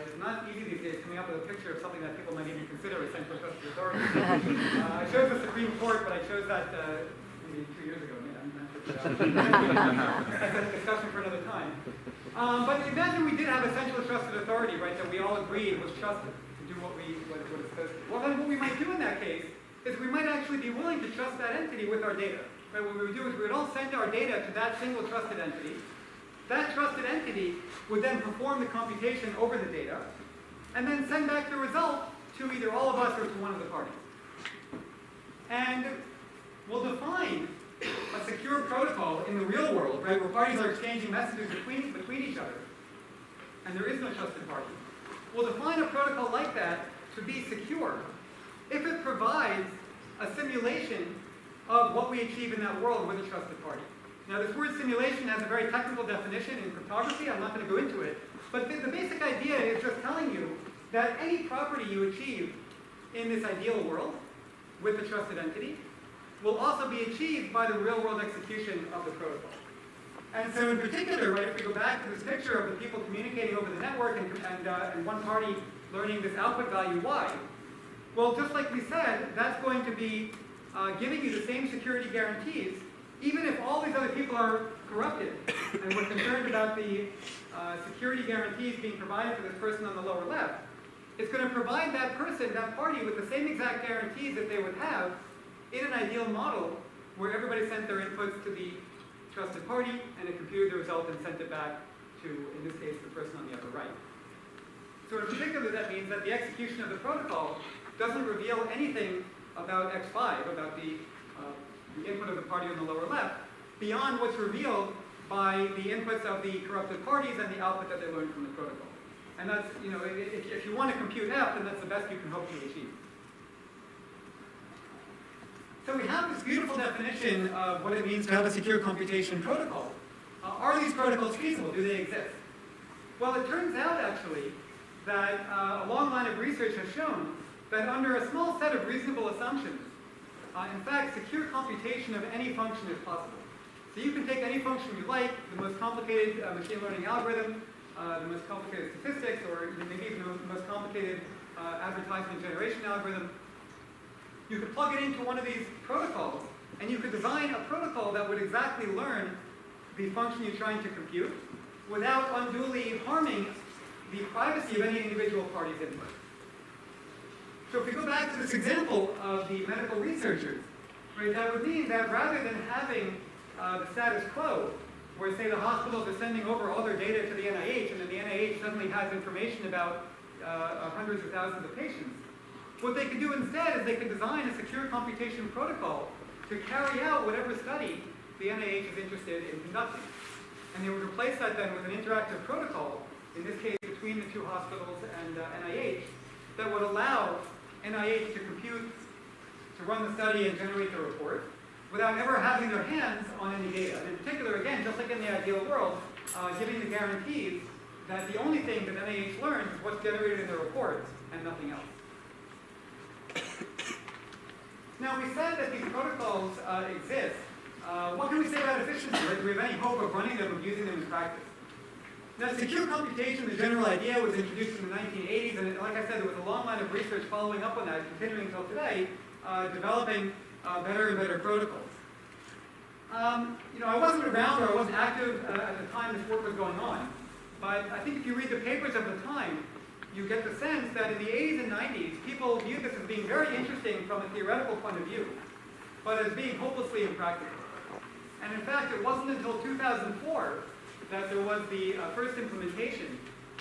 it's not easy these days coming up with a picture of something that people might even consider a central trusted authority. I chose the Supreme Court, but I chose that maybe 2 years ago. I'm not sure. That's a discussion for another time. But imagine we did have a central trusted authority, right, that we all agreed was trusted to do what it's supposed to do. Well, then what we might do in that case is we might actually be willing to trust that entity with our data. Right? What we would do is we would all send our data to that single trusted entity. That trusted entity would then perform the computation over the data, and then send back the result to either all of us or to one of the parties. And we'll define a secure protocol in the real world, right, where parties are exchanging messages between each other, and there is no trusted party. We'll define a protocol like that to be secure if it provides a simulation of what we achieve in that world with a trusted party. Now, this word simulation has a very technical definition in cryptography. I'm not going to go into it. But the basic idea is just telling you that any property you achieve in this ideal world with a trusted entity will also be achieved by the real-world execution of the protocol. And so in particular, right, if we go back to this picture of the people communicating over the network and one party learning this output value y, well, just like we said, that's going to be giving you the same security guarantees even if all these other people are corrupted, and we're concerned about the security guarantees being provided for this person on the lower left, it's going to provide that person, that party, with the same exact guarantees that they would have in an ideal model where everybody sent their inputs to the trusted party and it computed the result and sent it back to, in this case, the person on the upper right. So in particular, that means that the execution of the protocol doesn't reveal anything about X5, about the input of the party on the lower left, beyond what's revealed by the inputs of the corrupted parties and the output that they learned from the protocol. And that's, if you want to compute F, then that's the best you can hope to achieve. So we have this beautiful definition of what it means to have a secure computation protocol. Are these protocols feasible? Do they exist? Well, it turns out, actually, that a long line of research has shown that under a small set of reasonable assumptions, in fact, secure computation of any function is possible. So you can take any function you like, the most complicated machine learning algorithm, the most complicated statistics, or maybe even the most complicated advertisement generation algorithm. You could plug it into one of these protocols, and you could design a protocol that would exactly learn the function you're trying to compute without unduly harming the privacy of any individual party's input. So if we go back to this example of the medical researchers, right, that would mean that rather than having the status quo, where say the hospitals are sending over all their data to the NIH, and then the NIH suddenly has information about hundreds of thousands of patients, what they could do instead is they could design a secure computation protocol to carry out whatever study the NIH is interested in conducting. And they would replace that then with an interactive protocol, in this case between the two hospitals and NIH, that would allow NIH to compute, to run the study and generate the report, without ever having their hands on any data. And in particular, again, just like in the ideal world, giving the guarantees that the only thing that NIH learns is what's generated in the reports and nothing else. Now, we said that these protocols exist what can we say about efficiency? Right? Do we have any hope of running them, of using them in practice? Now, secure computation, the general idea, was introduced in the 1980s, and like I said, there was a long line of research following up on that, continuing until today, developing better and better protocols. I wasn't around, or I wasn't active at the time this work was going on, but I think if you read the papers of the time, you get the sense that in the 80s and 90s, people viewed this as being very interesting from a theoretical point of view, but as being hopelessly impractical. And in fact, it wasn't until 2004 that there was the first implementation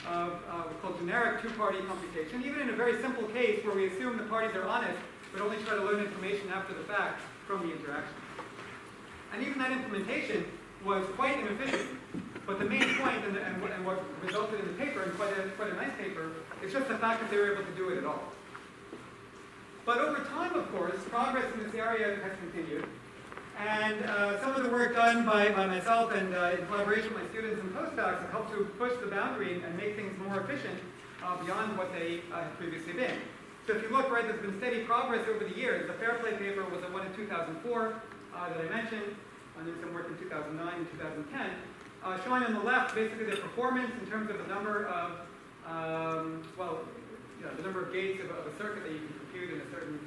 of what's called generic two-party computation, even in a very simple case where we assume the parties are honest, but only try to learn information after the fact from the interaction. And even that implementation was quite inefficient. But the main point, and what resulted in the paper, and quite a nice paper, is just the fact that they were able to do it at all. But over time, of course, progress in this area has continued. And some of the work done by myself and in collaboration with my students and postdocs have helped to push the boundary and make things more efficient beyond what they had previously been. So if you look, right, there's been steady progress over the years. The Fairplay paper was the one in 2004 that I mentioned, and there's some work in 2009 and 2010, showing on the left basically the performance in terms of the number of, the number of gates of a circuit that you can compute in a certain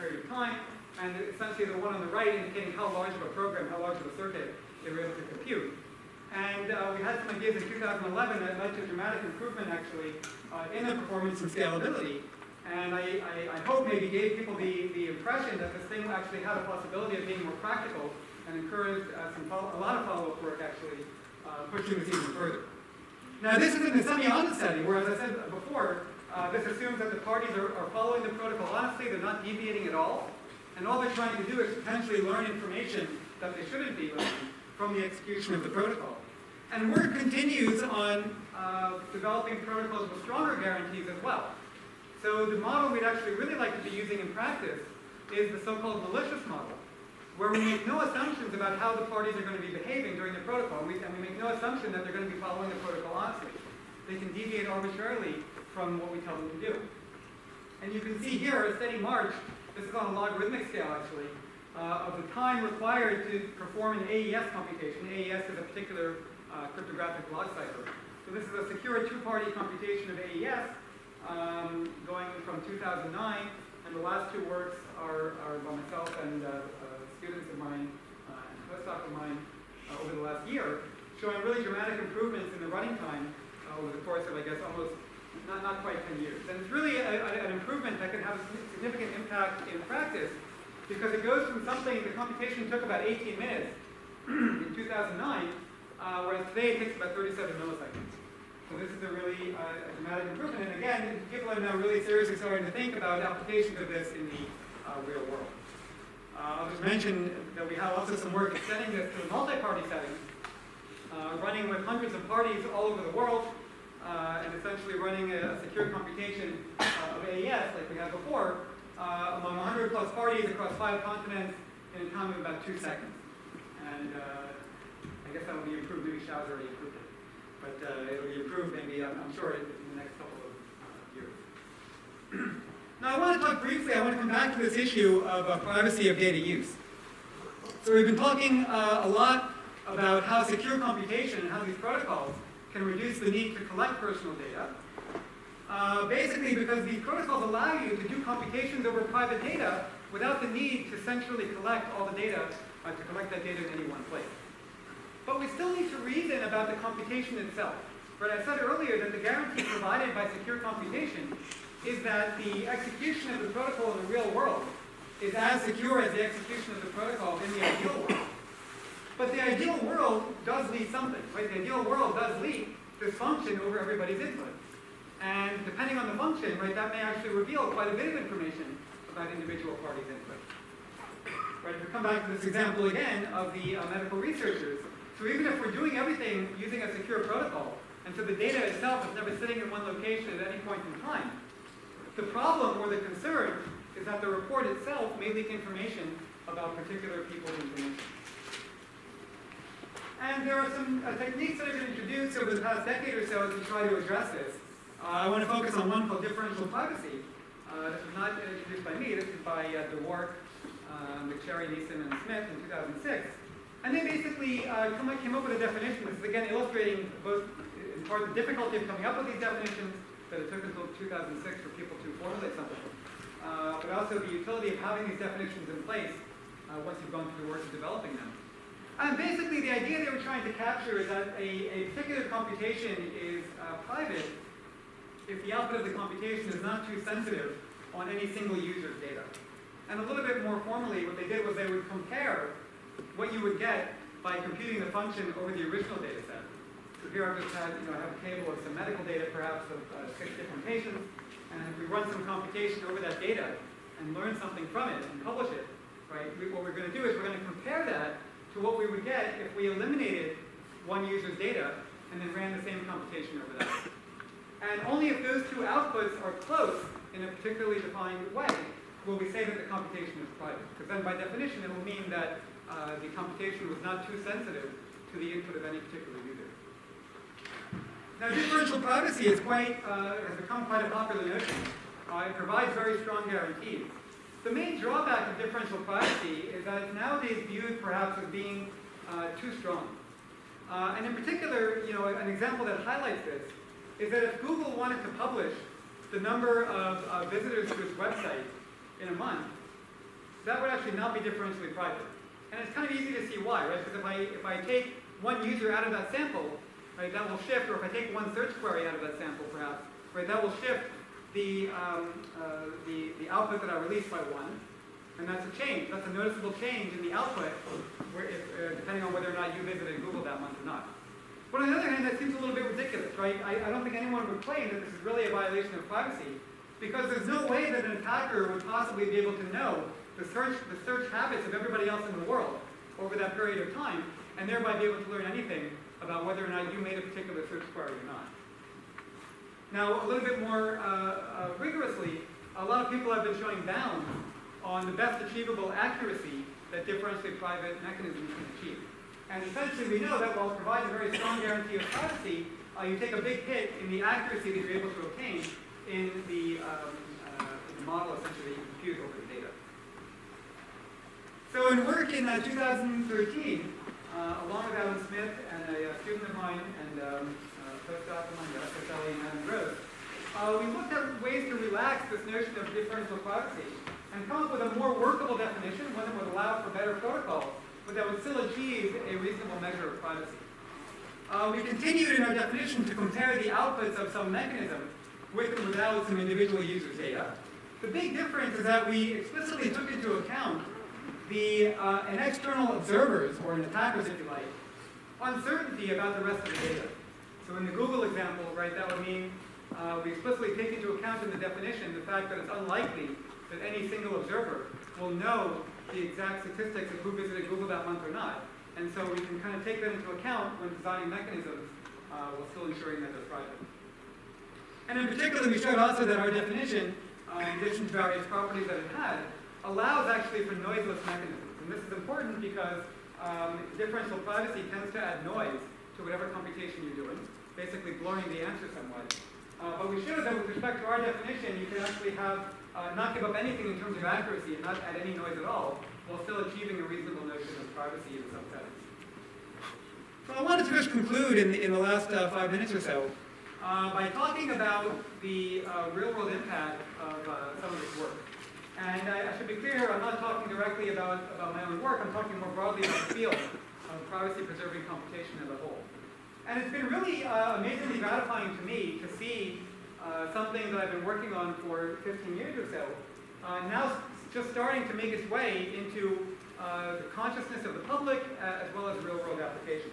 period of time, and essentially the one on the right indicating how large of a program, how large of a circuit they were able to compute. And we had some ideas in 2011 that led to dramatic improvement, actually, in the performance and scalability. And I hope maybe gave people the impression that this thing actually had a possibility of being more practical and encouraged a lot of follow-up work, actually, pushing this even further. Now, this is in the semi-honest setting, where, as I said before, this assumes that the parties are following the protocol honestly, they're not deviating at all, and all they're trying to do is potentially learn information that they shouldn't be learning from the execution of the protocol. And work continues on developing protocols with stronger guarantees as well. So the model we'd actually really like to be using in practice is the so-called malicious model, where we make no assumptions about how the parties are going to be behaving during the protocol, and we make no assumption that they're going to be following the protocol honestly. They can deviate arbitrarily from what we tell them to do. And you can see here a steady march, this is on a logarithmic scale actually, of the time required to perform an AES computation. AES is a particular cryptographic log cipher. So this is a secure two-party computation of AES going from 2009, and the last two works are by myself and students of mine and postdoc of mine over the last year, showing really dramatic improvements in the running time over the course of, I guess, almost not quite 10 years. And it's really an improvement that can have a significant impact in practice, because it goes from something, the computation took about 18 minutes in 2009, whereas today it takes about 37 milliseconds. So this is a really dramatic improvement. And again, people are now really seriously starting to think about applications of this in the real world. I'll just mention that we have also some work extending this to a multi-party setting, running with hundreds of parties all over the world, and essentially running a secure computation of AES like we had before, among 100 plus parties across 5 continents in a time of about 2 seconds. And I guess that will be improved. Maybe Xiao's already improved it. But it will be improved maybe, I'm sure, in the next couple of years. Now I want to talk briefly, I want to come back to this issue of privacy of data use. So we've been talking a lot about how secure computation and how these protocols can reduce the need to collect personal data. Basically because these protocols allow you to do computations over private data without the need to centrally collect all the data, to collect that data in any one place. But we still need to reason about the computation itself. But I said earlier that the guarantee provided by secure computation is that the execution of the protocol in the real world is as secure as the execution of the protocol in the ideal world. But the ideal world does leave something, right? The ideal world does leave this function over everybody's input. And depending on the function, right, that may actually reveal quite a bit of information about individual parties' input. Right, if we come back to this example again of the medical researchers, so even if we're doing everything using a secure protocol, and so the data itself is never sitting in one location at any point in time, the problem or the concern is that the report itself may leak information about particular people's information. And there are some techniques that have been introduced over the past decade or so to try to address this. I want to focus on one called differential privacy. This was not introduced by me, this is by DeWark, McSherry, Neeson, and Smith in 2006. And they basically came up with a definition. This is again illustrating both in part the difficulty of coming up with these definitions, that it took until 2006 for people to formulate something, but also the utility of having these definitions in place once you've gone through the work of developing them. And basically the idea they were trying to capture is that a particular computation is private if the output of the computation is not too sensitive on any single user's data. And a little bit more formally, what they did was they would compare what you would get by computing the function over the original data set. So here I've just had, I have a table of some medical data, perhaps of 6 different patients, and if we run some computation over that data and learn something from it and publish it, right, what we're going to do is we're going to compare that to what we would get if we eliminated one user's data and then ran the same computation over that. And only if those two outputs are close in a particularly defined way will we say that the computation is private. Because then by definition it will mean that the computation was not too sensitive to the input of any particular user. Now differential privacy is has become quite a popular notion. It provides very strong guarantees. The main drawback of differential privacy is that it's nowadays viewed perhaps as being too strong. And in particular, an example that highlights this is that if Google wanted to publish the number of visitors to its website in a month, that would actually not be differentially private. And it's kind of easy to see why, right? Because if I take one user out of that sample, right, that will shift, or if I take one search query out of that sample, perhaps, right, that will shift the output that I release by one, and that's a change. That's a noticeable change in the output, depending on whether or not you visited Google that month or not. But on the other hand, that seems a little bit ridiculous, right? I don't think anyone would claim that this is really a violation of privacy, because there's no way that an attacker would possibly be able to know the search habits of everybody else in the world over that period of time, and thereby be able to learn anything about whether or not you made a particular search query or not. Now, a little bit more rigorously, a lot of people have been showing bounds on the best achievable accuracy that differentially private mechanisms can achieve. And essentially, we know that while it provides a very strong guarantee of privacy, you take a big hit in the accuracy that you're able to obtain in the model, essentially, that you compute over the data. So in work in 2013, along with Alan Smith and a student of mine and postdoc of mine, SSLE and Adam Gross, we looked at ways to relax this notion of differential privacy and come up with a more workable definition, one that would allow for better protocols, but that would still achieve a reasonable measure of privacy. We continued in our definition to compare the outputs of some mechanism with and without some individual user's data. The big difference is that we explicitly took into account an external observer's, or an attacker's if you like, uncertainty about the rest of the data. So in the Google example, right, that would mean we explicitly take into account in the definition the fact that it's unlikely that any single observer will know the exact statistics of who visited Google that month or not. And so we can kind of take that into account when designing mechanisms while still ensuring that they're private. And in particular, we showed also that our definition, in addition to various properties that it had, allows actually for noiseless mechanisms. And this is important because differential privacy tends to add noise to whatever computation you're doing, basically blurring the answer somewhat. But we showed that with respect to our definition, you can actually have not give up anything in terms of accuracy and not add any noise at all, while still achieving a reasonable notion of privacy in some settings. So I wanted to just conclude in the last 5 minutes or so by talking about the real-world impact of some of this work. And I should be clear, I'm not talking directly about my own work, I'm talking more broadly about the field of privacy-preserving computation as a whole. And it's been really amazingly gratifying to me to see something that I've been working on for 15 years or so, now just starting to make its way into the consciousness of the public as well as real-world applications.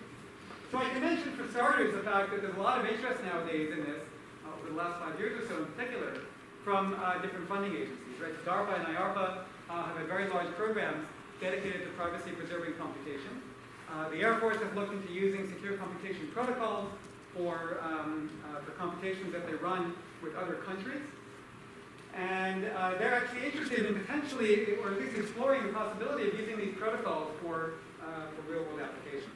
So I can mention for starters the fact that there's a lot of interest nowadays in this, over the last 5 years or so in particular, from different funding agencies. Right? DARPA and IARPA have a very large programs dedicated to privacy-preserving computation. The Air Force has looked into using secure computation protocols for computations that they run with other countries. And they're actually interested in potentially, or at least exploring the possibility of using these protocols for real-world applications.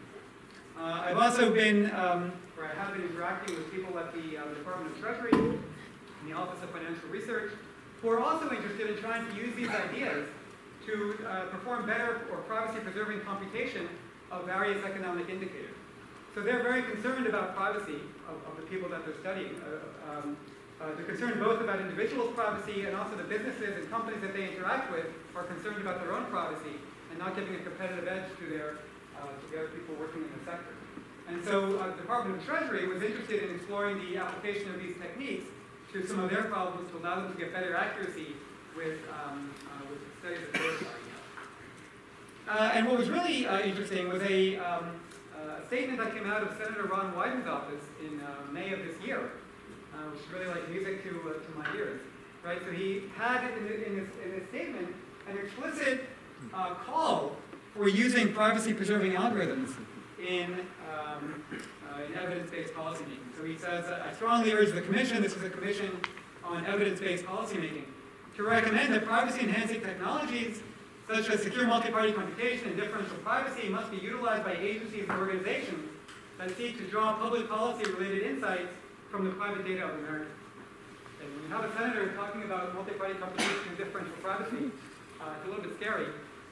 I've also been, or I have been interacting with people at the Department of Treasury and the Office of Financial Research, who are also interested in trying to use these ideas to perform better or privacy-preserving computation of various economic indicators. So they're very concerned about privacy of the people that they're studying. They're concerned both about individuals' privacy and also the businesses and companies that they interact with are concerned about their own privacy and not giving a competitive edge to the other people working in the sector. And so the Department of Treasury was interested in exploring the application of these techniques to some of their problems to allow them to get better accuracy with studies that they're carrying out. And what was really interesting was a statement that came out of Senator Ron Wyden's office in May of this year, which is really like music to my ears. Right? So he had in his statement an explicit call for using privacy-preserving algorithms in evidence-based policymaking. So he says, I strongly urge the Commission, this is a commission on evidence-based policymaking, to recommend that privacy-enhancing technologies such as secure multi-party computation and differential privacy must be utilized by agencies and organizations that seek to draw public policy-related insights from the private data of Americans. And when you have a senator talking about multi-party computation and differential privacy, it's a little bit scary.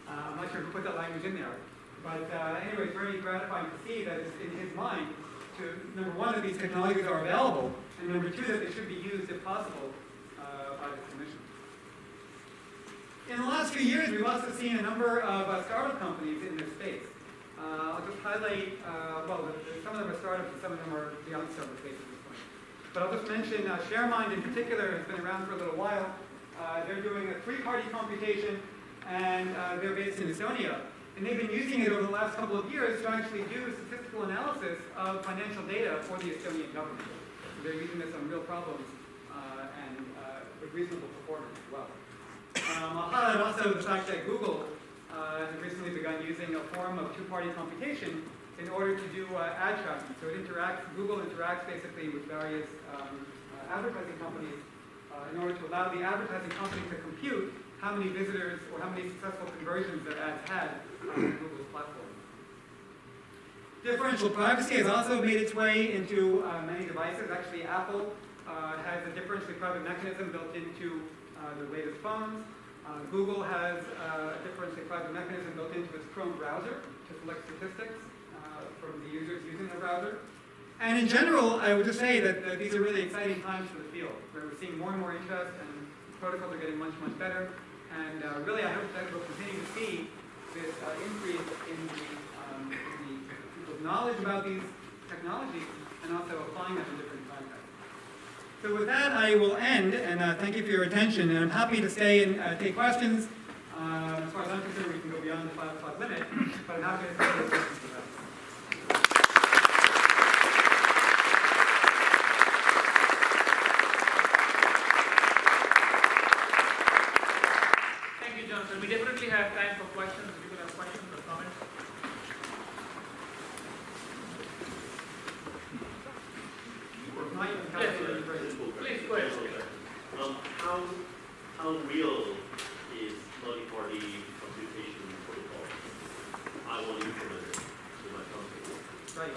I'm not sure who put that language in there. But anyway, it's very gratifying to see that it's in his mind to, number one, that these technologies are available, and number two, that they should be used, if possible, by the Commission. In the last few years, we've also seen a number of startup companies in this space. I'll just highlight, some of them are startups and some of them are beyond startup space at this point. But I'll just mention ShareMind in particular has been around for a little while. They're doing a 3-party computation, and they're based in Estonia. And they've been using it over the last couple of years to actually do statistical analysis of financial data for the Estonian government. So they're using this on real problems and with reasonable performance as well. I'll highlight also the fact that Google has recently begun using a form of 2-party computation in order to do ad tracking. So Google interacts basically with various advertising companies in order to allow the advertising company to compute how many visitors or how many successful conversions their ads had on Google's platform. Differential privacy has also made its way into many devices. Actually, Apple has a differentially private mechanism built into their latest phones. Google has a differentially private mechanism built into its Chrome browser to collect statistics from the users using the browser. And in general, I would just say that these are really exciting times for the field, where we're seeing more and more interest, and protocols are getting much, much better. And really, I hope that we'll continue to see this increase in the people's knowledge about these technologies and also applying them in different contexts. So with that, I will end, and thank you for your attention. And I'm happy to stay and take questions. As far as I'm concerned, we can go beyond the 5 o'clock limit, but I'm happy to take those questions for that. We definitely have time for questions. If people have questions or comments. Please, go ahead. How real is multi-party computation protocol? I want to implement it in my company. Right.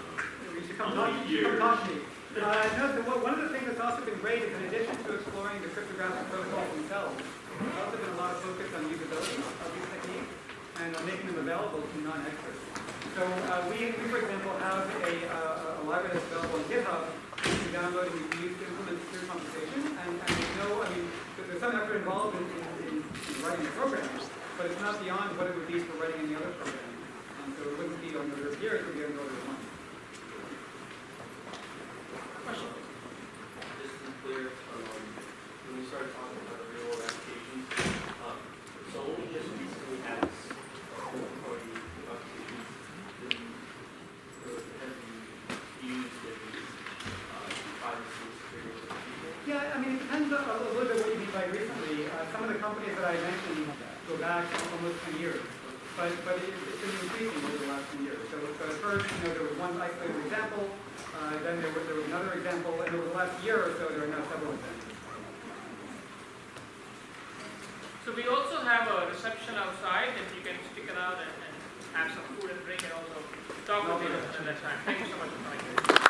You should come talk to me. One of the things that's also been great is in addition to exploring the cryptographic protocols themselves, there's also been a lot of focus on usability of these techniques and on making them available to non-experts. So we, for example, have a library that's available on GitHub. You can download and you can use to implement secure computation. And there's some effort involved in writing the program, but it's not beyond what it would be for writing any other program. And so it wouldn't be on the order of years, it would be on the order of months. Question. Just to be clear, when we started talking about real-world applications, so only just recently has multi-party computation been used in privacy security of people? Yeah, I mean, it depends a little bit what you mean by recently. Some of the companies that I mentioned go back almost 10 years, but it's been increasing over the last 10 years. So at first, there was one isolated example, then there was another example, and over the last year or so, there are now several examples. So we also have a reception outside, if you can stick around and have some food and drink and also talk with you at that time. Thank you so much for coming.